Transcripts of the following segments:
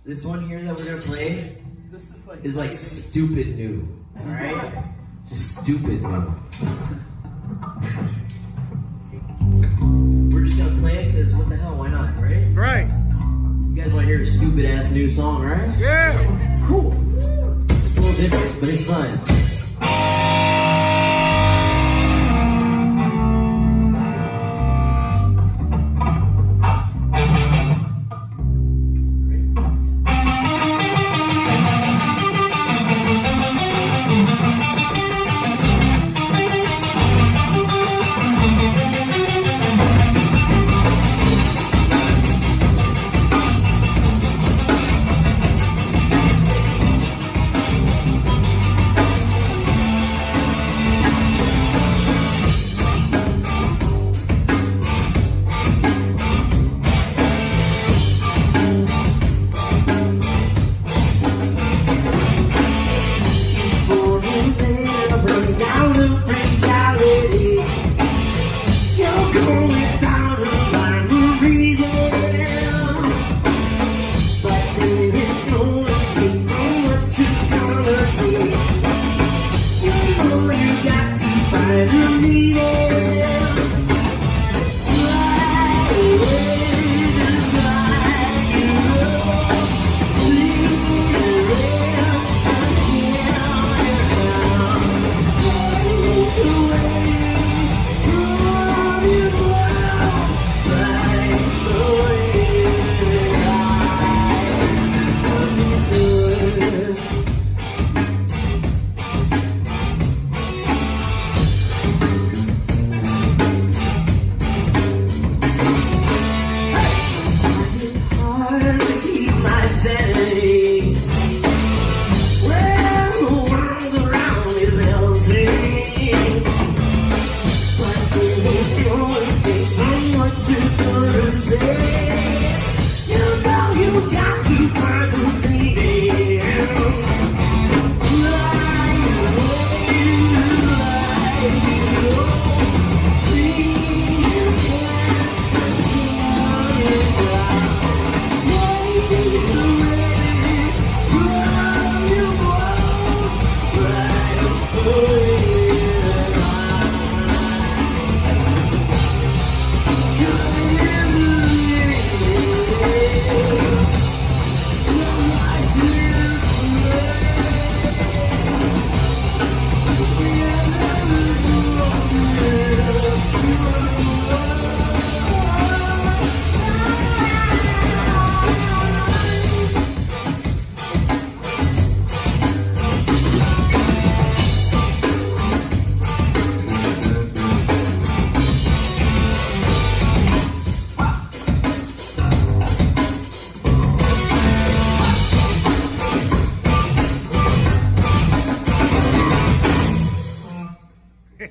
This one here that we're gonna play is like stupid new. Alright? Just stupid new. We're just gonna play it because what the hell, why not, right? Right. You guys wanna hear a stupid ass new song, right? Yeah. Cool. It's a little different, but it's fun.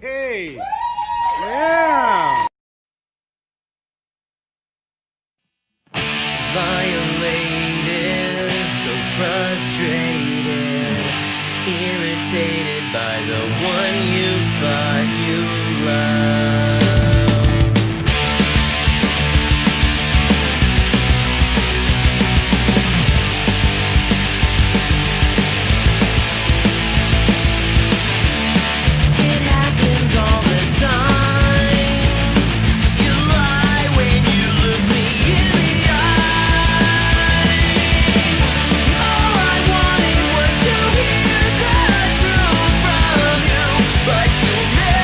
Hey! Yeah! Violated, so frustrated, irritated by the one you thought you loved. It happens all the time. You lie when you look me in the eye. All I wanted was to hear the truth from you, but you'll never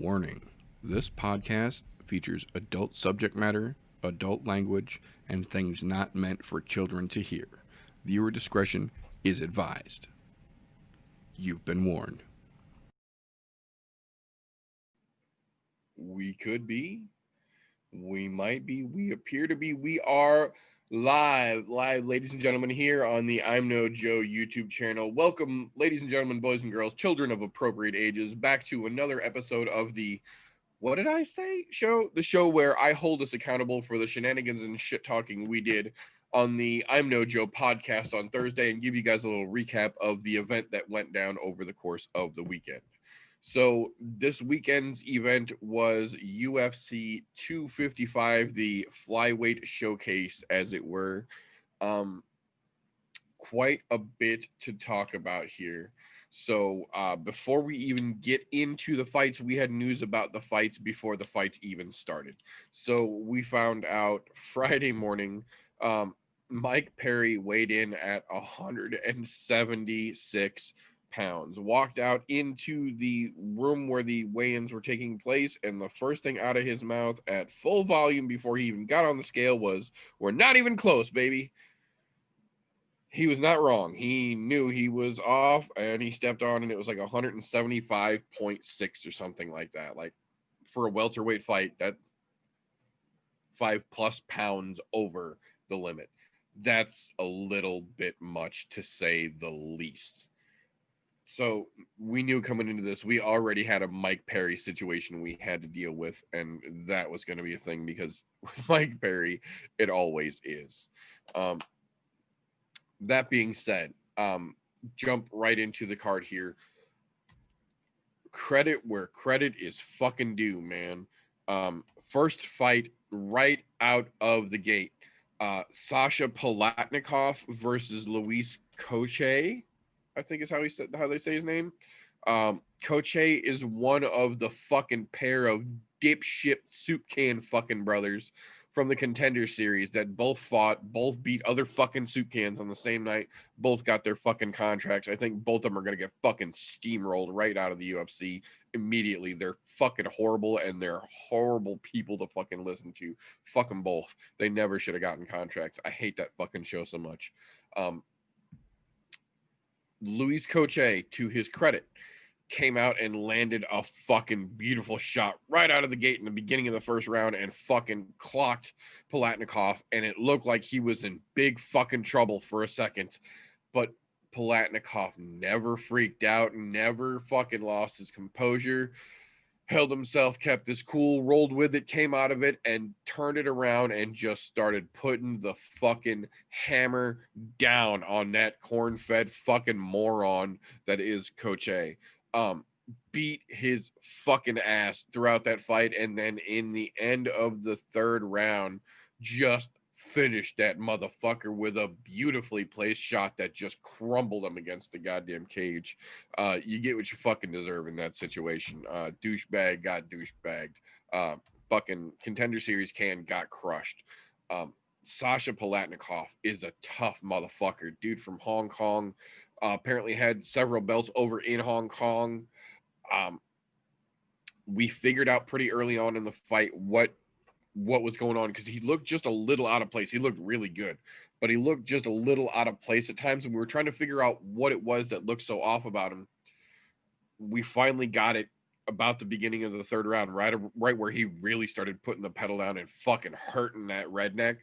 Warning: this podcast features adult subject matter, adult language, and things not meant for children to hear. Viewer discretion is advised. You've been warned. We could be. We might be. We appear to be. We are live, ladies and gentlemen, here on the I'm No Joe YouTube channel. Welcome, ladies and gentlemen, boys and girls, children of appropriate ages, back to another episode of the, what did I say? The show where I hold us accountable for the shenanigans and shit talking we did on the I'm No Joe podcast on Thursday and give you guys a little recap of the event that went down over the course of the weekend. So this weekend's event was UFC 255, the flyweight showcase, as it were. Quite a bit to talk about here. So before we even get into the fights, we had news about the fights before the fights even started. So we found out Friday morning, Mike Perry weighed in at 176 pounds, walked out into the room where the weigh-ins were taking place, and the first thing out of his mouth at full volume before he even got on the scale was, "We're not even close, baby." He was not wrong. He knew he was off, and he stepped on, and it was like 175.6 or something like that. Like, for a welterweight fight, that 5+ pounds over the limit. That's a little bit much, to say the least. So we knew coming into this, we already had a Mike Perry situation we had to deal with, and that was going to be a thing because with Mike Perry, it always is. That being said, jump right into the card here. Credit where credit is fucking due, man. First fight right out of the gate. Sasha Palatnikov versus Luis Koche, I think is how they say his name. Koche is one of the fucking pair of dipshit soup can fucking brothers from the Contender Series that both beat other fucking soup cans on the same night, both got their fucking contracts. I think both of them are going to get fucking steamrolled right out of the UFC immediately. They're fucking horrible, and they're horrible people to fucking listen to. Fuck them both. They never should have gotten contracts. I hate that fucking show so much. Luis Koche, to his credit, came out and landed a fucking beautiful shot right out of the gate in the beginning of the first round and fucking clocked Palatnikov, and it looked like he was in big fucking trouble for a second, but Palatnikov never freaked out, never fucking lost his composure, held himself, kept his cool, rolled with it, came out of it, and turned it around and just started putting the fucking hammer down on that corn-fed fucking moron that is Koche. Beat his fucking ass throughout that fight, and then in the end of the third round, just finished that motherfucker with a beautifully placed shot that just crumbled him against the goddamn cage. You get what you fucking deserve in that situation. Douchebag got douchebagged. Fucking Contender Series got crushed. Sasha Palatnikov is a tough motherfucker. Dude from Hong Kong. Apparently had several belts over in Hong Kong. We figured out pretty early on in the fight what was going on, because he looked just a little out of place. He looked really good, but he looked just a little out of place at times, and we were trying to figure out what it was that looked so off about him. We finally got it about the beginning of the third round, right where he really started putting the pedal down and fucking hurting that redneck.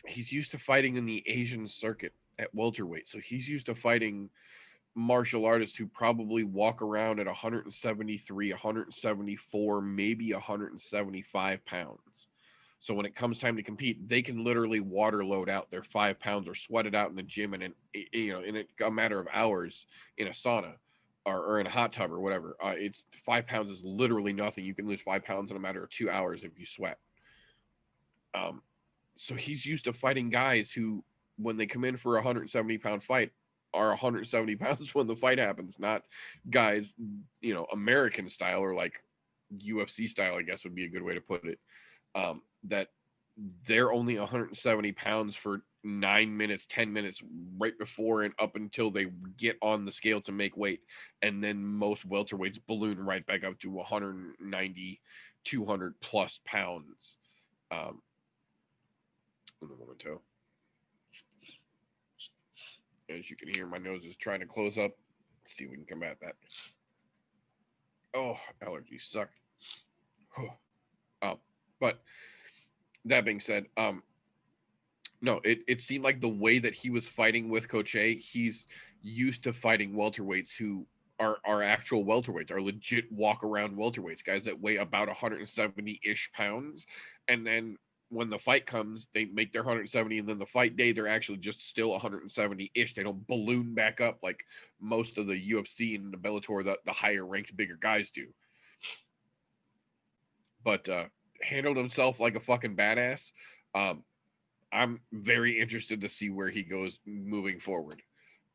He's used to fighting in the Asian circuit at welterweight, so he's used to fighting martial artists who probably walk around at 173, 174, maybe 175 pounds. So when it comes time to compete, they can literally water load out their 5 pounds or sweat it out in the gym in a matter of hours in a sauna or in a hot tub or whatever. It's 5 pounds is literally nothing. You can lose 5 pounds in a matter of 2 hours if you sweat. So he's used to fighting guys who, when they come in for a 170-pound fight, are 170 pounds when the fight happens, not guys, American style or like UFC style, I guess would be a good way to put it, that they're only 170 pounds for 9 minutes, 10 minutes, right before and up until they get on the scale to make weight. And then most welterweights balloon right back up to 190, 200 plus pounds. In the momento. As you can hear, my nose is trying to close up. Let's see if we can combat that. Oh, allergies suck. But that being said, no, it seemed like the way that he was fighting with Coach A, he's used to fighting welterweights who are actual welterweights, are legit walk around welterweights, guys that weigh about 170-ish pounds. And then when the fight comes, they make their 170, and then the fight day, they're actually just still 170-ish. They don't balloon back up like most of the UFC and the Bellator, the higher ranked, bigger guys do. But handled himself like a fucking badass. I'm very interested to see where he goes moving forward.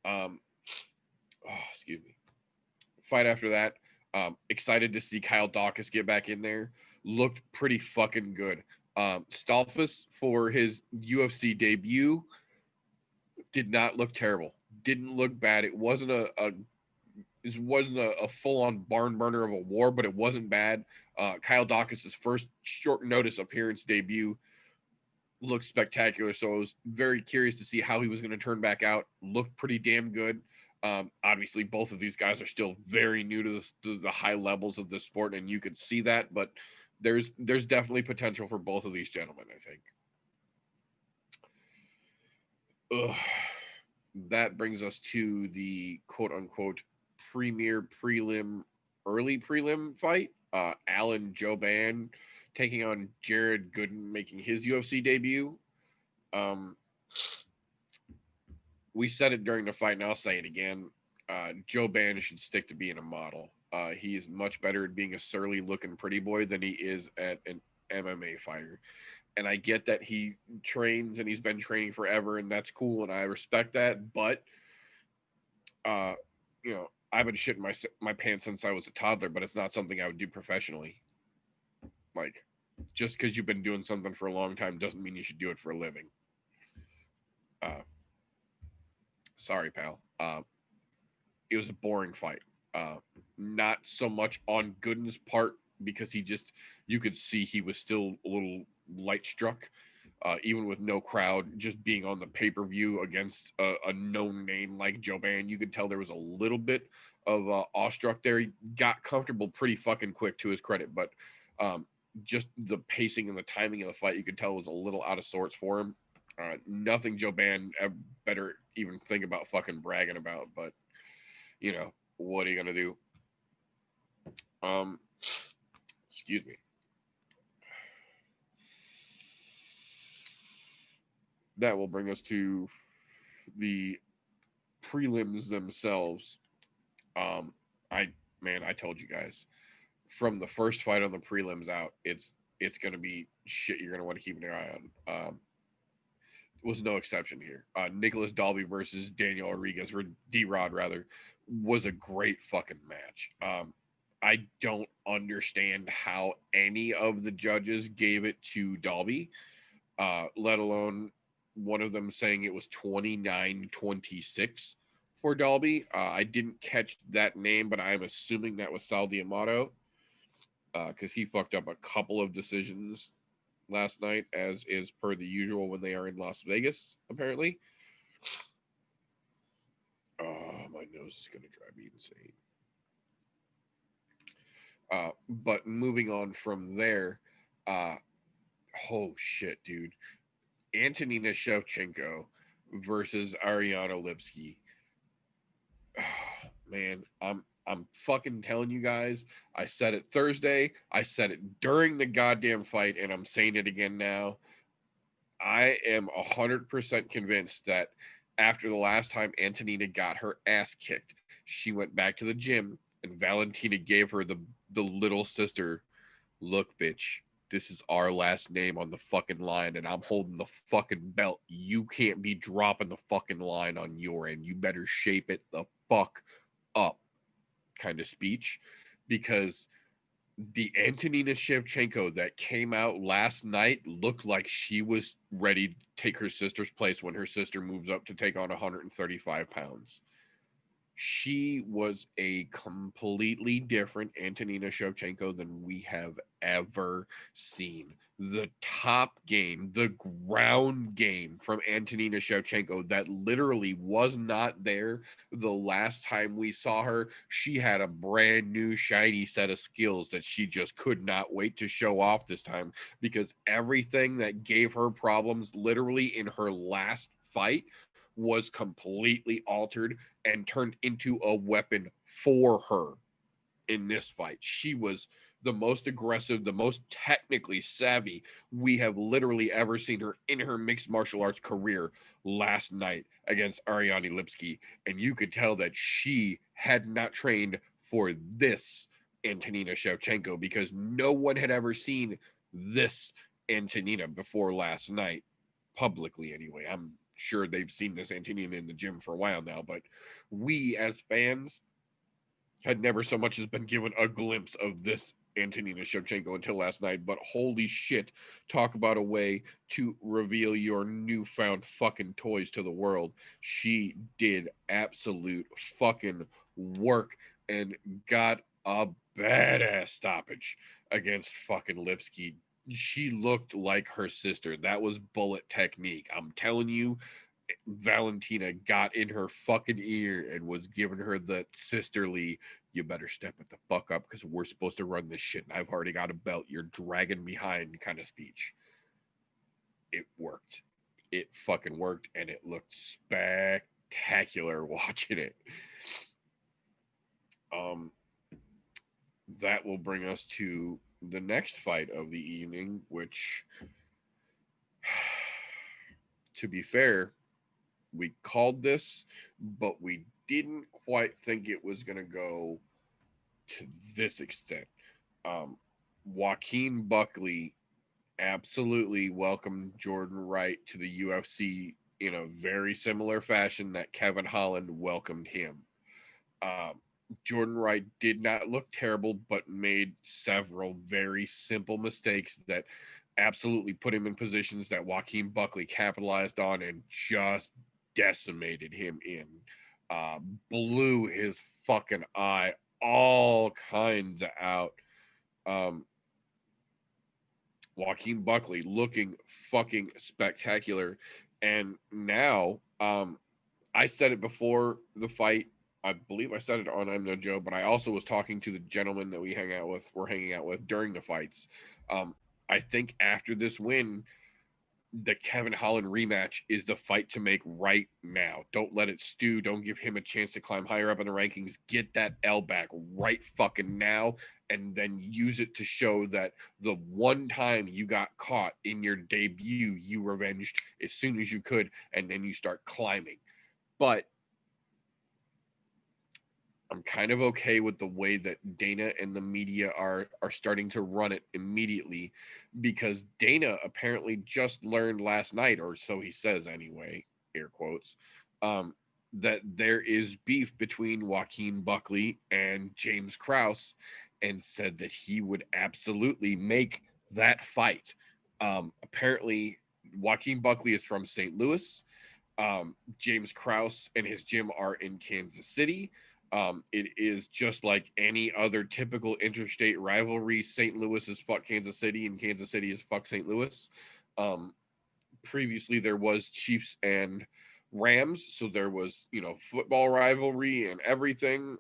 Excuse me. Fight after that. Excited to see Kyle Dawkins get back in there. Looked pretty fucking good. Stolfus for his UFC debut did not look terrible. Didn't look bad. It wasn't a full-on barn burner of a war, but it wasn't bad. Kyle Dawkins' first short notice appearance debut looked spectacular, so I was very curious to see how he was going to turn back out. Looked pretty damn good. Obviously, both of these guys are still very new to the high levels of this sport, and you could see that, but there's definitely potential for both of these gentlemen, I think. That brings us to the quote-unquote premier prelim, early prelim fight. Alan Jouban taking on Jared Gooden, making his UFC debut. We said it during the fight, and I'll say it again. Jouban should stick to being a model. He is much better at being a surly-looking pretty boy than he is at an MMA fighter. And I get that he trains and he's been training forever, and that's cool, and I respect that. But, you know, I've been shitting my pants since I was a toddler, but it's not something I would do professionally. Like, just because you've been doing something for a long time doesn't mean you should do it for a living. Sorry, pal. It was a boring fight. Not so much on Gooden's part, because you could see he was still a little light struck, even with no crowd, just being on the pay-per-view against a known name like Jouban. You could tell there was a little bit of awestruck there. He got comfortable pretty fucking quick, to his credit, but just the pacing and the timing of the fight, you could tell was a little out of sorts for him. Nothing Jouban better even think about fucking bragging about, but you know, what are you gonna do? Excuse me. That will bring us to the prelims themselves. I told you guys from the first fight on the prelims out, it's gonna be shit you're gonna want to keep an eye on. Was no exception here. Nicholas Dalby versus Daniel Rodriguez, or D-Rod rather, was a great fucking match. I don't understand how any of the judges gave it to Dalby, let alone one of them saying it was 29-26 for Dalby. I didn't catch that name, but I'm assuming that was Sal D'Amato, because he fucked up a couple of decisions last night, as is per the usual when they are in Las Vegas, apparently. Oh, my nose is going to drive me insane. But moving on from there, oh shit, dude. Antonina Shevchenko versus Ariana Lipski. Oh, man, I'm fucking telling you guys, I said it Thursday, I said it during the goddamn fight, and I'm saying it again now. I am 100% convinced that after the last time Antonina got her ass kicked, she went back to the gym, and Valentina gave her the little sister, look, bitch, this is our last name on the fucking line, and I'm holding the fucking belt. You can't be dropping the fucking line on your end. You better shape it the fuck up, kind of speech, because the Antonina Shevchenko that came out last night looked like she was ready to take her sister's place when her sister moves up to take on 135 pounds. She was a completely different Antonina Shevchenko than we have ever seen. The top game, the ground game from Antonina Shevchenko that literally was not there the last time we saw her. She had a brand new shiny set of skills that she just could not wait to show off this time, because everything that gave her problems literally in her last fight was completely altered and turned into a weapon for her in this fight. She was the most aggressive, the most technically savvy we have literally ever seen her in her mixed martial arts career last night against Ariane Lipski. And you could tell that she had not trained for this Antonina Shevchenko, because no one had ever seen this Antonina before last night, publicly anyway. I'm sure they've seen this Antonina in the gym for a while now, but we as fans had never so much as been given a glimpse of this Antonina Shevchenko until last night. But holy shit, talk about a way to reveal your newfound fucking toys to the world. She did absolute fucking work and got a badass stoppage against fucking Lipski. She looked like her sister. That was bullet technique. I'm telling you, Valentina got in her fucking ear and was giving her the sisterly, you better step it the fuck up because we're supposed to run this shit and I've already got a belt. You're dragging behind kind of speech. It worked. It fucking worked, and it looked spectacular watching it. That will bring us to the next fight of the evening, which, to be fair, we called this, but we didn't quite think it was going to go to this extent. Joaquin Buckley absolutely welcomed Jordan Wright to the UFC in a very similar fashion that Kevin Holland welcomed him. Jordan Wright did not look terrible, but made several very simple mistakes that absolutely put him in positions that Joaquin Buckley capitalized on and just decimated him in. Blew his fucking eye all kinds of out. Joaquin Buckley looking fucking spectacular. And now, I said it before the fight. I believe I said it on I'm No Joe, but I also was talking to the gentleman that we're hanging out with during the fights. I think after this win, the Kevin Holland rematch is the fight to make right now. Don't let it stew. Don't give him a chance to climb higher up in the rankings. Get that L back right fucking now, and then use it to show that the one time you got caught in your debut, you revenged as soon as you could, and then you start climbing. But I'm kind of okay with the way that Dana and the media are starting to run it immediately, because Dana apparently just learned last night, or so he says anyway, air quotes, that there is beef between Joaquin Buckley and James Krause, and said that he would absolutely make that fight. Apparently, Joaquin Buckley is from St. Louis. James Krause and his gym are in Kansas City. It is just like any other typical interstate rivalry. St. Louis is fuck Kansas City, and Kansas City is fuck St. Louis. Previously, there was Chiefs and Rams, so there was, football rivalry and everything.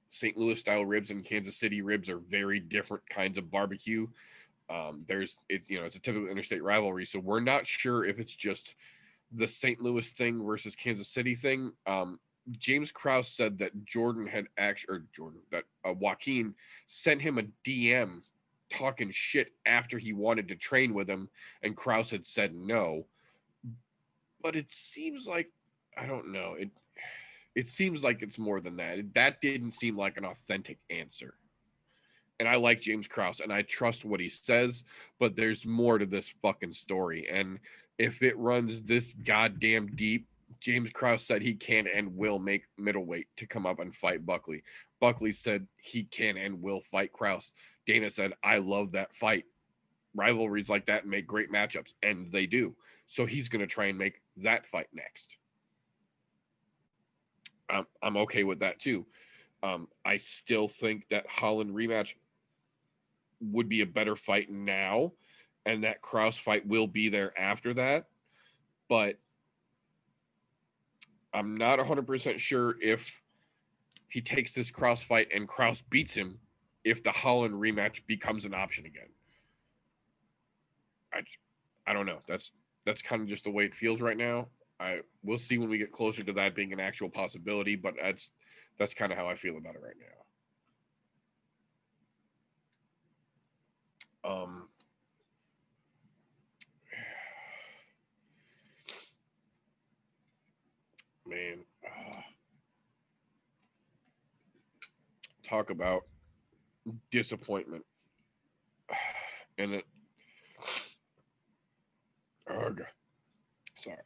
St. Louis style ribs and Kansas City ribs are very different kinds of barbecue. It's a typical interstate rivalry, so we're not sure if it's just the St. Louis thing versus Kansas City thing. James Krause said that Joaquin sent him a DM talking shit after he wanted to train with him, and Krause had said no. But it seems like, I don't know, it seems like it's more than that. That didn't seem like an authentic answer. And I like James Krause, and I trust what he says, but there's more to this fucking story. And if it runs this goddamn deep James Krause said he can and will make middleweight to come up and fight Buckley. Buckley said he can and will fight Krause. Dana said, I love that fight. Rivalries like that make great matchups, and they do. So he's going to try and make that fight next. I'm okay with that too. I still think that Holland rematch would be a better fight now, and that Krause fight will be there after that. But I'm not 100% sure if he takes this Krause fight and Krause beats him, if the Holland rematch becomes an option again. I don't know. That's kind of just the way it feels right now. We'll see when we get closer to that being an actual possibility, but that's kind of how I feel about it right now. Man, talk about disappointment. And it, ugh, sorry.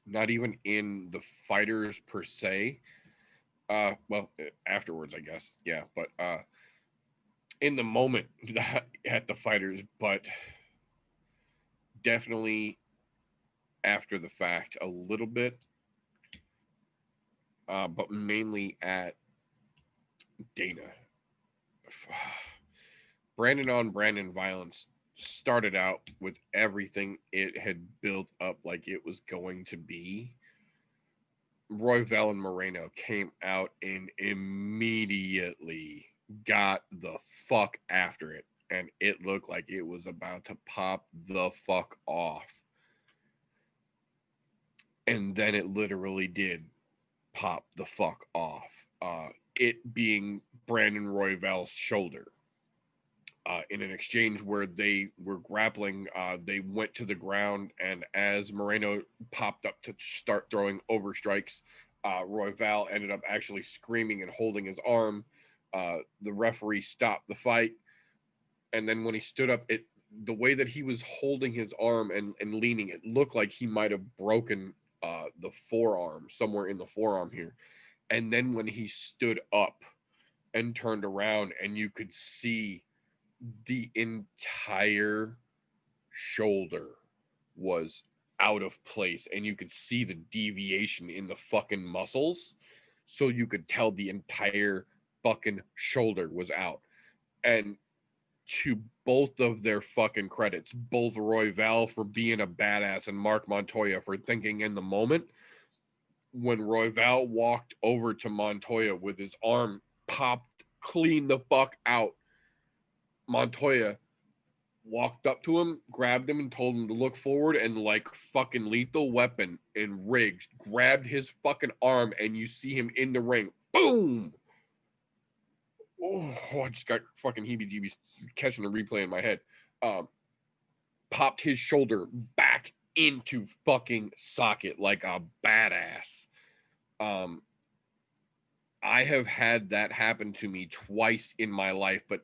Not even in the fighters per se. Well, afterwards, I guess. Yeah, but in the moment at the fighters, but definitely after the fact a little bit. But mainly at Dana. Brandon on Brandon violence started out with everything it had built up like it was going to be. Royval and Moreno came out and immediately got the fuck after it, and it looked like it was about to pop the fuck off. And then it literally did pop the fuck off. It being Brandon Royval's shoulder. In an exchange where they were grappling, they went to the ground, and as Moreno popped up to start throwing overstrikes, Royval ended up actually screaming and holding his arm. The referee stopped the fight, and then when he stood up, the way that he was holding his arm and leaning, it looked like he might have broken the forearm, somewhere in the forearm here. And then when he stood up and turned around, and you could see the entire shoulder was out of place, and you could see the deviation in the fucking muscles, so you could tell the entire fucking shoulder was out. And to both of their fucking credits, both Royval for being a badass and Mark Montoya for thinking in the moment, when Royval walked over to Montoya with his arm popped clean the fuck out, Montoya walked up to him, grabbed him, and told him to look forward, and like fucking Lethal Weapon and Riggs grabbed his fucking arm, and you see him in the ring. Boom! Oh, I just got fucking heebie-jeebies catching the replay in my head. Popped his shoulder back into fucking socket like a badass. I have had that happen to me twice in my life, but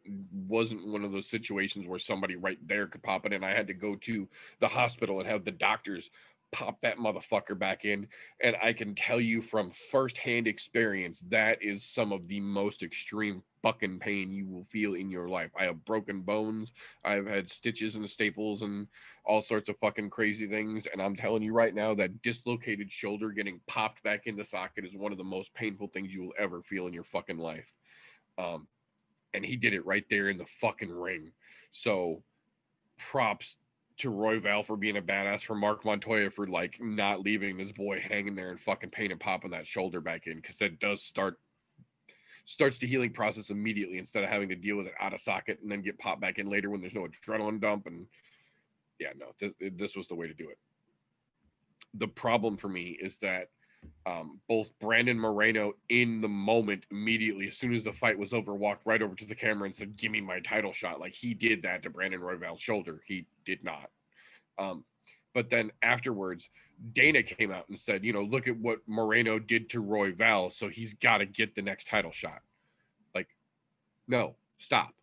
wasn't one of those situations where somebody right there could pop it in. I had to go to the hospital and have the doctors pop that motherfucker back in. And I can tell you from firsthand experience, that is some of the most extreme fucking pain you will feel in your life. I have broken bones. I've had stitches and staples and all sorts of fucking crazy things. And I'm telling you right now, that dislocated shoulder getting popped back in the socket is one of the most painful things you will ever feel in your fucking life. And he did it right there in the fucking ring. So props to Royval for being a badass, for Mark Montoya for like not leaving his boy hanging there in fucking pain and popping that shoulder back in, because that does starts the healing process immediately instead of having to deal with it out of socket and then get popped back in later when there's no adrenaline dump. And yeah, no, this was the way to do it. The problem for me is that both Brandon Moreno in the moment, immediately as soon as the fight was over, walked right over to the camera and said, "Give me my title shot." Like he did that to Brandon Royval's shoulder. He did not. But then afterwards, Dana came out and said, look at what Moreno did to Royval, so he's got to get the next title shot. Like, no, stop.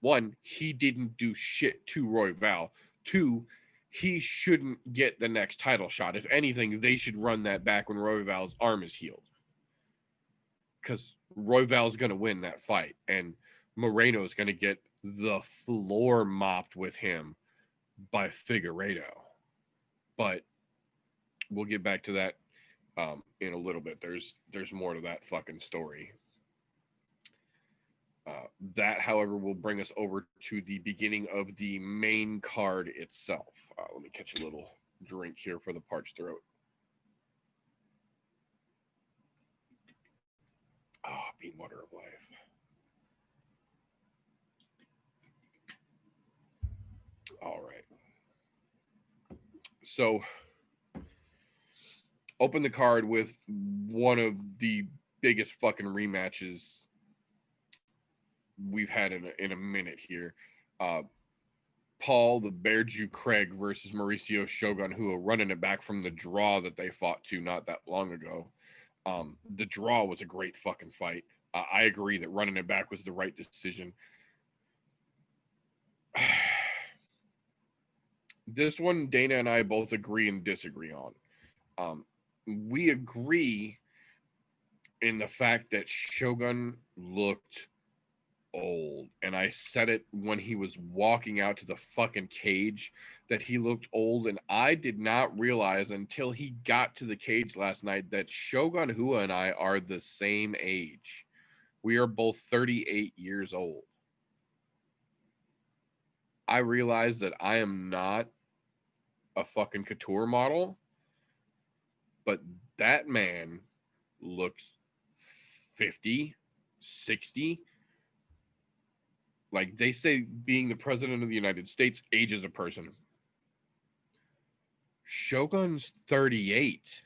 One, he didn't do shit to Royval. Two, he shouldn't get the next title shot. If anything, they should run that back when Royval's arm is healed. Because Royval's going to win that fight, and Moreno's going to get the floor mopped with him by Figueiredo. But we'll get back to that in a little bit. There's more to that fucking story. That, however, will bring us over to the beginning of the main card itself. Let me catch a little drink here for the parched throat. Bean water of life. All right. So, open the card with one of the biggest fucking rematches we've had in a minute here. Paul the Bear Jew Craig versus Mauricio Shogun, who are running it back from the draw that they fought to not that long ago. The draw was a great fucking fight. I agree that running it back was the right decision. This one, Dana and I both agree and disagree on. We agree in the fact that Shogun looked old, and I said it when he was walking out to the fucking cage that he looked old, and I did not realize until he got to the cage last night that Shogun Hua and I are the same age. We are both 38 years old. I realize that I am not a fucking couture model, but that man looks 50, 60. Like they say, being the president of the United States ages a person. Shogun's 38.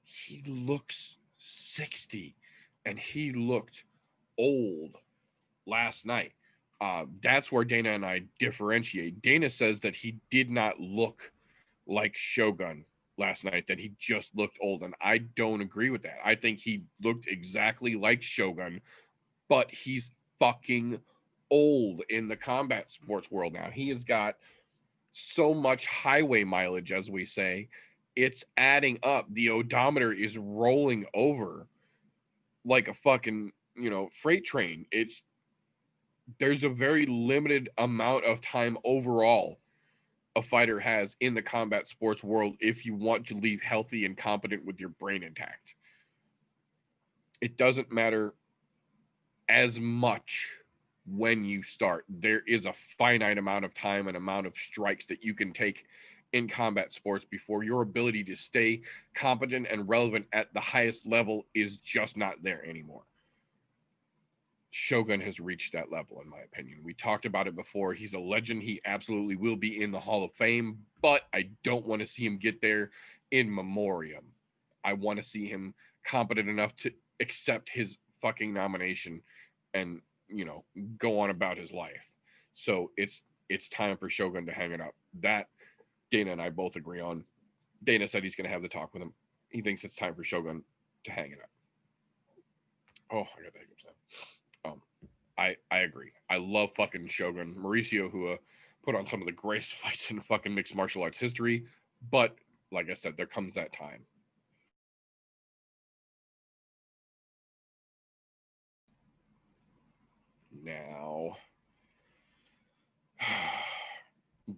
He looks 60, and he looked old last night. That's where Dana and I differentiate. Dana says that he did not look like Shogun last night, that he just looked old, and I don't agree with that. I think he looked exactly like Shogun, but he's fucking old in the combat sports world now. He has got so much highway mileage, as we say, it's adding up. The odometer is rolling over like a fucking, freight train. There's a very limited amount of time overall a fighter has in the combat sports world if you want to leave healthy and competent with your brain intact. It doesn't matter as much when you start. There is a finite amount of time and amount of strikes that you can take in combat sports before your ability to stay competent and relevant at the highest level is just not there anymore. Shogun has reached that level, in my opinion. We talked about it before. He's a legend. He absolutely will be in the Hall of Fame, but I don't want to see him get there in memoriam. I want to see him competent enough to accept his fucking nomination and, go on about his life. So it's time for Shogun to hang it up. That Dana and I both agree on. Dana said he's going to have the talk with him. He thinks it's time for Shogun to hang it up. Oh, I got the hiccups now. I agree. I love fucking Shogun. Mauricio, who put on some of the greatest fights in fucking mixed martial arts history. But like I said, there comes that time. Now,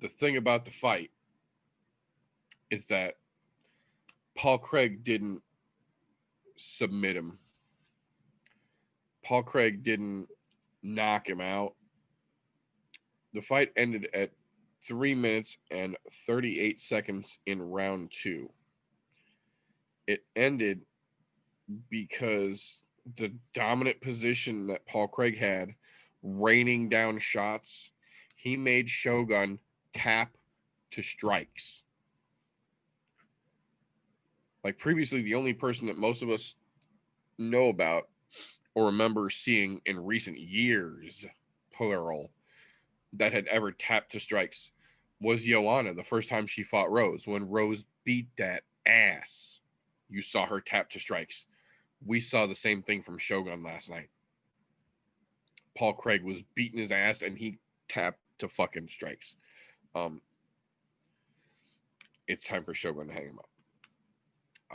the thing about the fight is that Paul Craig didn't submit him. Paul Craig didn't knock him out. The fight ended at 3 minutes and 38 seconds in round 2. It ended because the dominant position that Paul Craig had, raining down shots, he made Shogun tap to strikes. Like previously, the only person that most of us know about or remember seeing in recent years, plural, that had ever tapped to strikes was Joanna the first time she fought Rose. When Rose beat that ass, you saw her tap to strikes. We saw the same thing from Shogun last night. Paul Craig was beating his ass and he tapped to fucking strikes. It's time for Shogun to hang him up.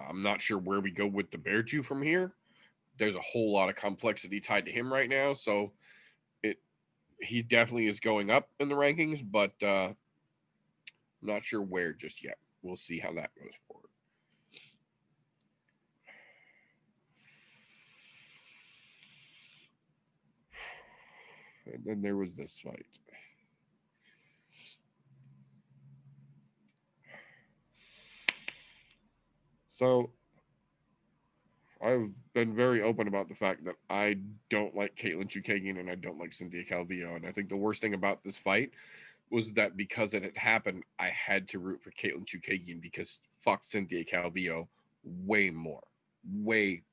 I'm not sure where we go with the Bear Jew from here. There's a whole lot of complexity tied to him right now, so he definitely is going up in the rankings, but I'm not sure where just yet. We'll see how that goes forward. And then there was this fight. So I've been very open about the fact that I don't like Caitlin Chukagian and I don't like Cynthia Calvillo. And I think the worst thing about this fight was that because it had happened, I had to root for Caitlin Chukagian because fuck Cynthia Calvillo way more. Way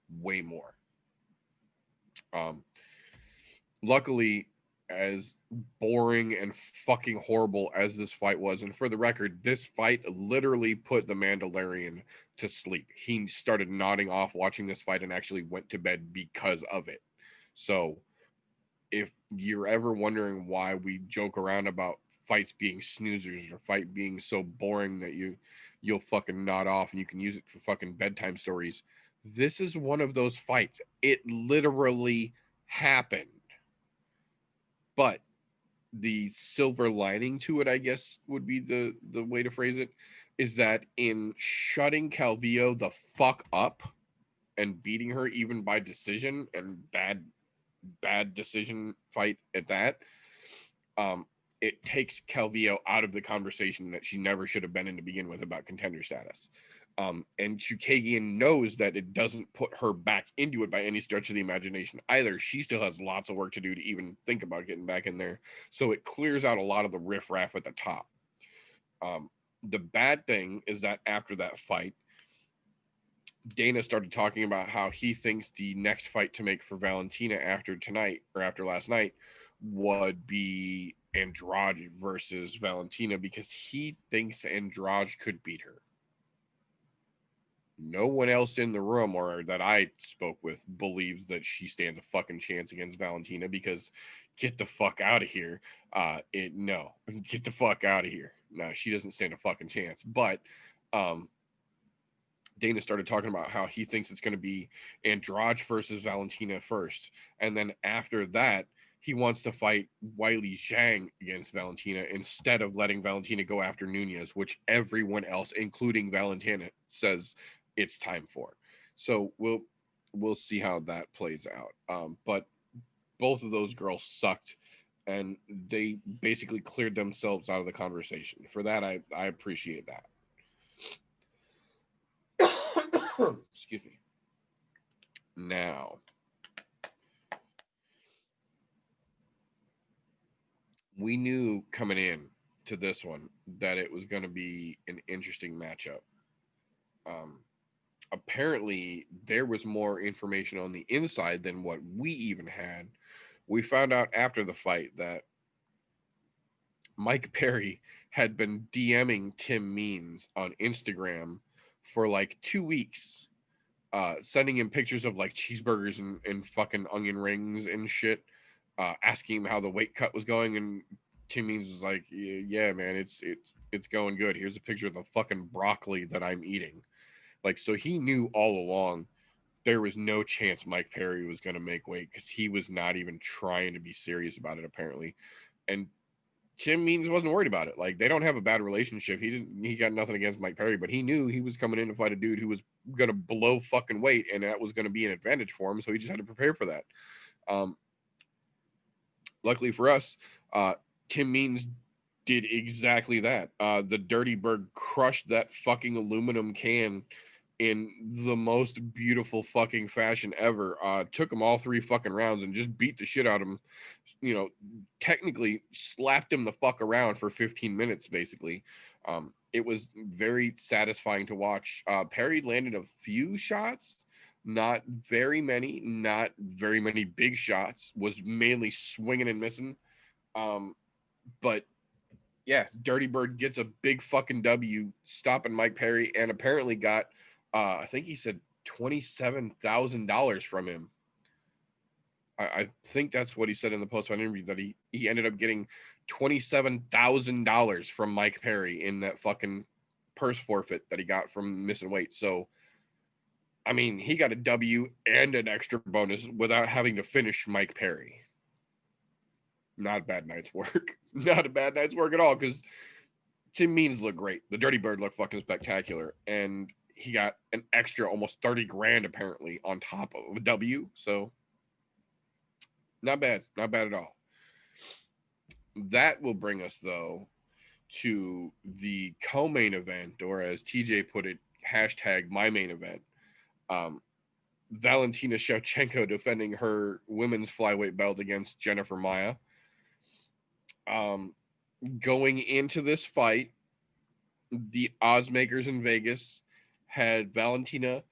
more. Luckily, as boring and fucking horrible as this fight was, and for the record, this fight literally put the Mandalorian to sleep. He started nodding off watching this fight and actually went to bed because of it. So if you're ever wondering why we joke around about fights being snoozers or fight being so boring that you'll fucking nod off and you can use it for fucking bedtime stories, this is one of those fights. It literally happened. But the silver lining to it, I guess, would be the way to phrase it, is that in shutting Calvillo the fuck up and beating her even by decision and bad decision fight at that, it takes Calvillo out of the conversation that she never should have been in to begin with about contender status. And Chukagian knows that it doesn't put her back into it by any stretch of the imagination either. She still has lots of work to do to even think about getting back in there. So it clears out a lot of the riffraff at the top. The bad thing is that after that fight, Dana started talking about how he thinks the next fight to make for Valentina after tonight or after last night would be Andrade versus Valentina because he thinks Andrade could beat her. No one else in the room or that I spoke with believes that she stands a fucking chance against Valentina because get the fuck out of here. No, get the fuck out of here. No, she doesn't stand a fucking chance. But Dana started talking about how he thinks it's going to be Andrade versus Valentina first. And then after that, he wants to fight Weili Zhang against Valentina instead of letting Valentina go after Nunez, which everyone else, including Valentina, says it's time for. So we'll see how that plays out. But both of those girls sucked and they basically cleared themselves out of the conversation. For that, I appreciate that. Excuse me. Now, we knew coming in to this one that it was going to be an interesting matchup. Apparently, there was more information on the inside than what we even had. We found out after the fight that Mike Perry had been DMing Tim Means on Instagram for like 2 weeks, sending him pictures of like cheeseburgers and fucking onion rings and shit, asking him how the weight cut was going. And Tim Means was like, yeah, man, it's going good. Here's a picture of the fucking broccoli that I'm eating. Like, so he knew all along there was no chance Mike Perry was going to make weight because he was not even trying to be serious about it, apparently. And Tim Means wasn't worried about it. Like, they don't have a bad relationship. He got nothing against Mike Perry, but he knew he was coming in to fight a dude who was going to blow fucking weight, and that was going to be an advantage for him. So he just had to prepare for that. Luckily for us, Tim Means did exactly that. The Dirty Bird crushed that fucking aluminum can in the most beautiful fucking fashion ever. Took him all 3 fucking rounds and just beat the shit out of him. You know, technically slapped him the fuck around for 15 minutes, basically. It was very satisfying to watch. Perry landed a few shots, not very many big shots, was mainly swinging and missing. But yeah, Dirty Bird gets a big fucking W, stopping Mike Perry, and apparently got, I think he said $27,000 from him. I think that's what he said in the post-fight interview, that he ended up getting $27,000 from Mike Perry in that fucking purse forfeit that he got from missing weight. So, I mean, he got a W and an extra bonus without having to finish Mike Perry. Not a bad night's work. Not a bad night's work at all, because Tim Means looked great. The Dirty Bird looked fucking spectacular. And he got an extra almost 30 grand apparently on top of a W. So, not bad. Not bad at all. That will bring us, though, to the co-main event, or as TJ put it, hashtag my main event. Valentina Shevchenko defending her women's flyweight belt against Jennifer Maia. Going into this fight, the odds makers in Vegas had Valentina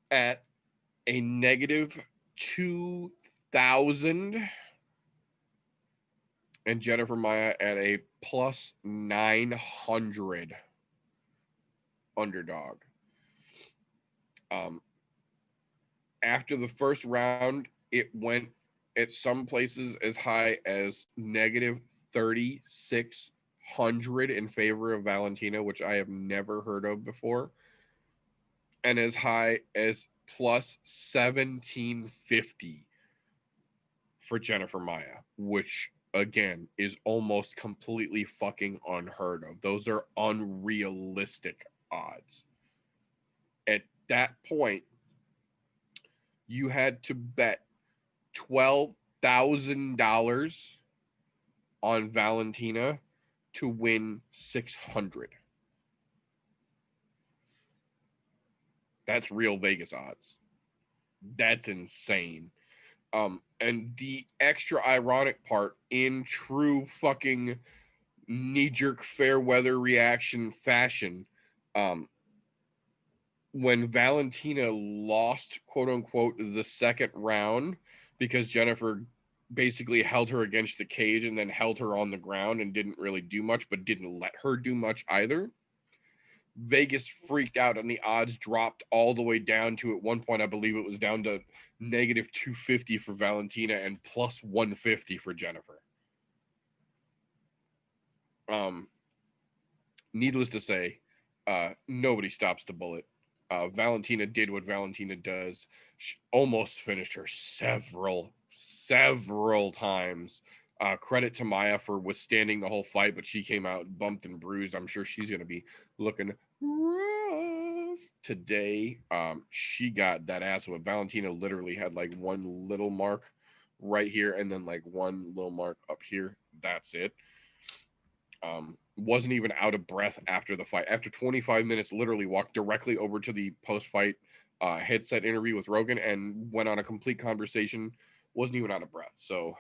at a negative 2,000 and Jennifer Maia at a plus 900 underdog. After the first round, it went at some places as high as negative 3,600 in favor of Valentina, which I have never heard of before, and as high as plus 1,750 for Jennifer Maia, which again is almost completely fucking unheard of. Those are unrealistic odds. At that point, you had to bet $12,000 on Valentina to win 600. That's real Vegas odds. That's insane. And the extra ironic part, in true fucking knee-jerk fair weather reaction fashion, when Valentina lost, quote unquote, the second round because Jennifer basically held her against the cage and then held her on the ground and didn't really do much, but didn't let her do much either, Vegas freaked out and the odds dropped all the way down to, at one point, I believe it was down to negative 250 for Valentina and plus 150 for Jennifer. Needless to say, nobody stops the bullet. Valentina did what Valentina does. She almost finished her several times. Credit to Maia for withstanding the whole fight, but she came out bumped and bruised. I'm sure she's going to be looking rough today. She got that ass whip. Valentina literally had like one little mark right here and then like one little mark up here. That's it. Wasn't even out of breath after the fight. After 25 minutes, literally walked directly over to the post-fight headset interview with Rogan and went on a complete conversation. Wasn't even out of breath. So,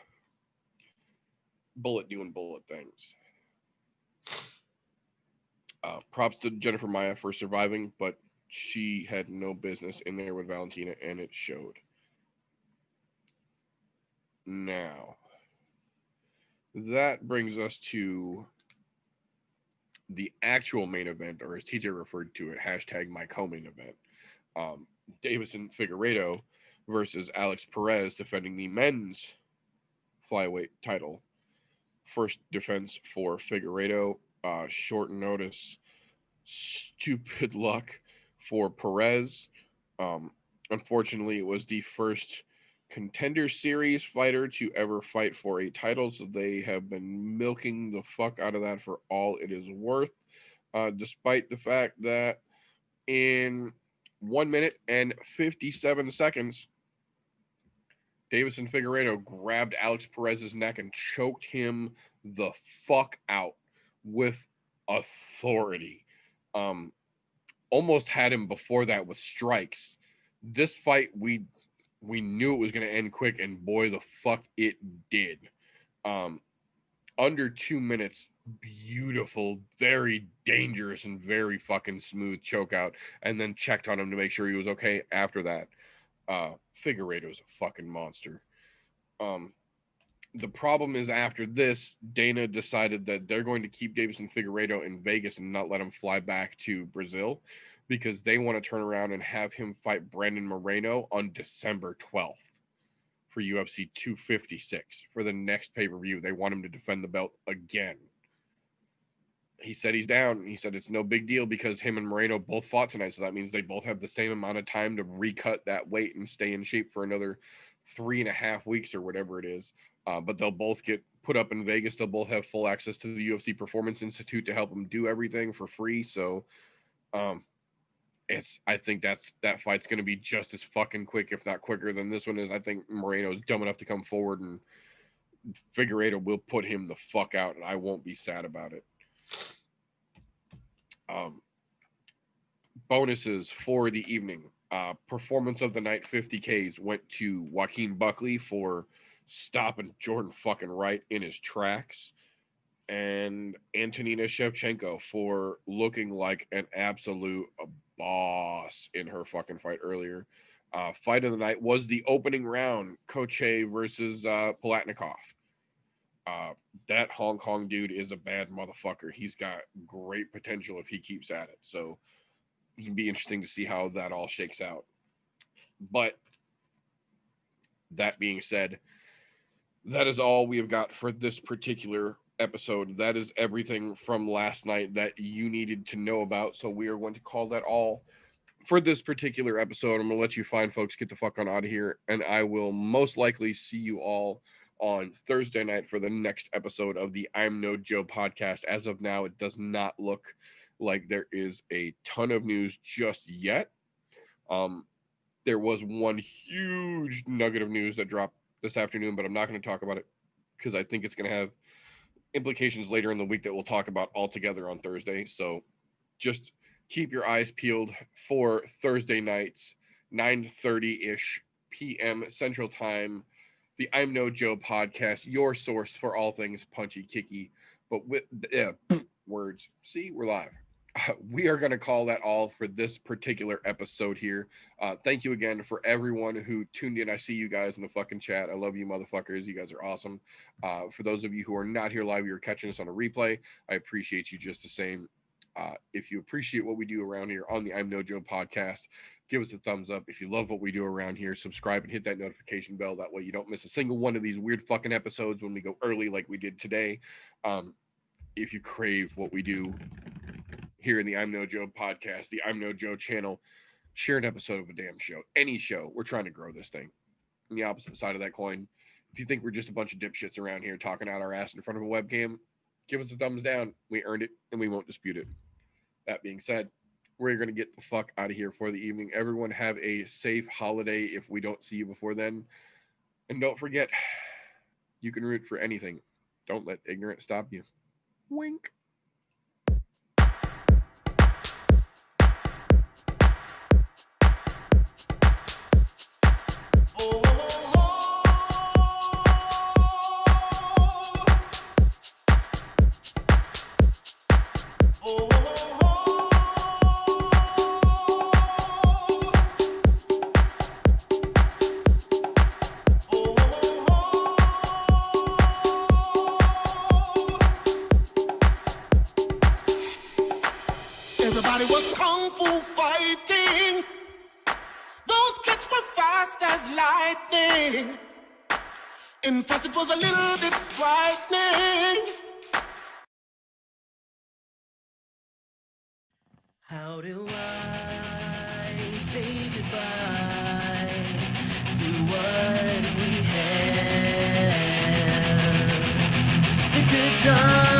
bullet doing bullet things. Props to Jennifer Maia for surviving, but she had no business in there with Valentina, and it showed. Now, that brings us to the actual main event, or as TJ referred to it, hashtag my co-main event. Davison Figueiredo versus Alex Perez defending the men's flyweight title. First defense for Figueiredo. Short notice, stupid luck for Perez. Unfortunately, it was the first Contender Series fighter to ever fight for a title, so they have been milking the fuck out of that for all it is worth, despite the fact that in 1 minute and 57 seconds, Davison Figueiredo grabbed Alex Perez's neck and choked him the fuck out with authority. Almost had him before that with strikes. This fight, we knew it was going to end quick, and boy, the fuck it did. Under 2 minutes, beautiful, very dangerous, and very fucking smooth chokeout, and then checked on him to make sure he was okay after that. Figueiredo's a fucking monster. The problem is, after this, Dana decided that they're going to keep Davison Figueiredo in Vegas and not let him fly back to Brazil, because they want to turn around and have him fight Brandon Moreno on December 12th. for UFC 256 for the next pay-per-view. They want him to defend the belt again. He said he's down. He said it's no big deal because him and Moreno both fought tonight. So that means they both have the same amount of time to recut that weight and stay in shape for another 3.5 weeks or whatever it is. But they'll both get put up in Vegas. They'll both have full access to the UFC Performance Institute to help them do everything for free. So I think that fight's going to be just as fucking quick, if not quicker than this one is. I think Moreno's dumb enough to come forward, and Figueiredo will put him the fuck out, and I won't be sad about it. Bonuses for the evening. Performance of the night 50Ks went to Joaquin Buckley for stopping Jordan fucking Wright in his tracks, and Antonina Shevchenko for looking like an absolute boss in her fucking fight earlier. Fight of the night was the opening round, Koche versus Palatnikov. That Hong Kong dude is a bad motherfucker. He's got great potential if he keeps at it. So it'll be interesting to see how that all shakes out. But that being said, that is all we have got for this particular episode. That is everything from last night that you needed to know about. So we are going to call that all for this particular episode. I'm going to let you fine folks get the fuck on out of here. And I will most likely see you all on Thursday night for the next episode of the I'm No Joe podcast. As of now, it does not look like there is a ton of news just yet. There was one huge nugget of news that dropped this afternoon, but I'm not going to talk about it because I think it's going to have implications later in the week that we'll talk about all together on Thursday. So just keep your eyes peeled for Thursday nights, 9:30-ish p.m. Central Time, the I'm No Joe podcast, your source for all things punchy, kicky, but with words. See, we're live. We are going to call that all for this particular episode here. Thank you again for everyone who tuned in. I see you guys in the fucking chat. I love you motherfuckers. You guys are awesome. For those of you who are not here live, you're catching us on a replay, I appreciate you just the same. If you appreciate what we do around here on the I'm No Joe podcast, give us a thumbs up. If you love what we do around here, subscribe and hit that notification bell. That way you don't miss a single one of these weird fucking episodes when we go early like we did today. If you crave what we do here in the I'm No Joe podcast, the I'm No Joe channel, share an episode of a damn show, any show. We're trying to grow this thing. On the opposite side of that coin, if you think we're just a bunch of dipshits around here talking out our ass in front of a webcam, give us a thumbs down. We earned it, and we won't dispute it. That being said, we're going to get the fuck out of here for the evening. Everyone have a safe holiday if we don't see you before then. And don't forget, you can root for anything. Don't let ignorance stop you. Wink. Everybody was kung fu fighting. Those kids were fast as lightning. In fact, it was a little bit frightening. How do I say goodbye to what we had? The good times.